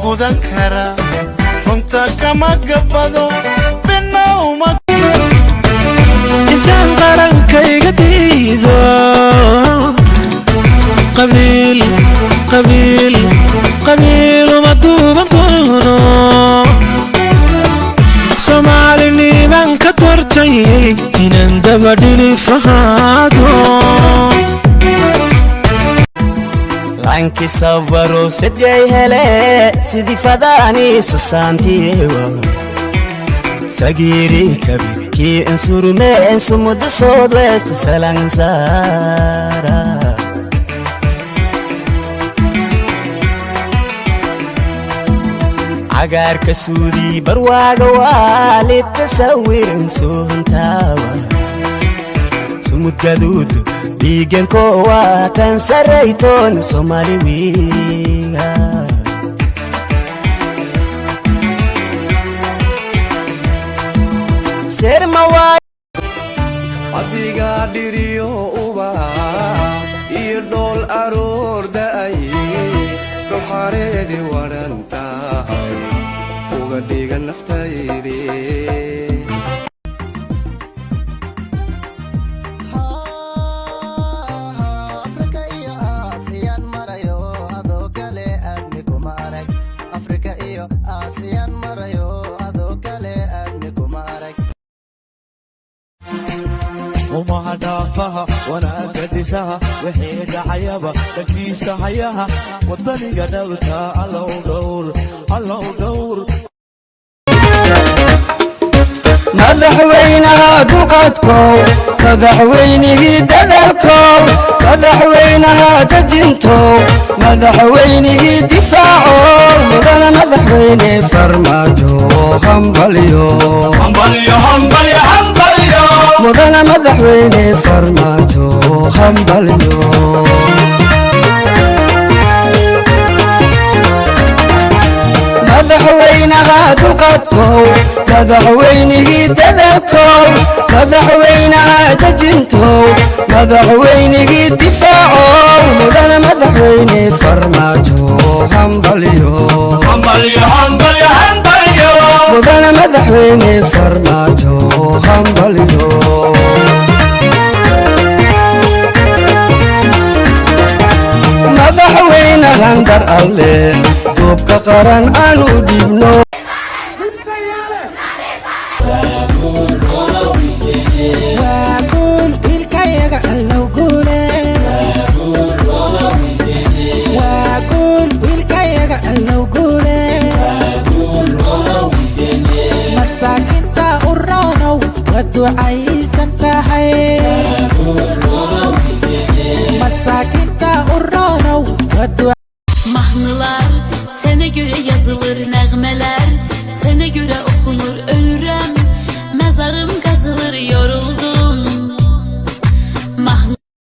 gudan kara runta kama gabado bina uma intaan qarankayga diido qabiil qabiil qabiil uma duuban doono Somali niman ka tortay inaan daba dhilifahaado Anki sabaro sidgay hele sidi fadani sasantiwa sagiri kabir ki ansurme sumud sod west salangsara agar kasudi barwaga wali tasawir suntawa sumud gadud digan ko watan sarayton Somali wiga ser mawa adiga diriyo uba idol aror dai doharedi waranta uga digan naftaydi وما هدافها وانا قدسها وحيد عيبة تكيس حياها وطني قدرتها الله دور الله دور مدحوينها دلقتكو مدحوينه دلالكو مدحوينها دجنتو مدحوينه دفاعو مدن مدحوينه فرماجو همبليو همبليو همبليو همبليو مدن مدحوينه فرماجو همبليو مدحوينها دلقتكو مدحوينه دلالكو مدحوينها دجنتو مدحوينه دفاعو مدن مدحوينه فرماجو همبليو همبليو همبليو همبليو مدن مدحوينه فرماجو همبليو مدحوينه غندر الله دوبك قرن انو ديبنو مساكنتا الرونو ودعي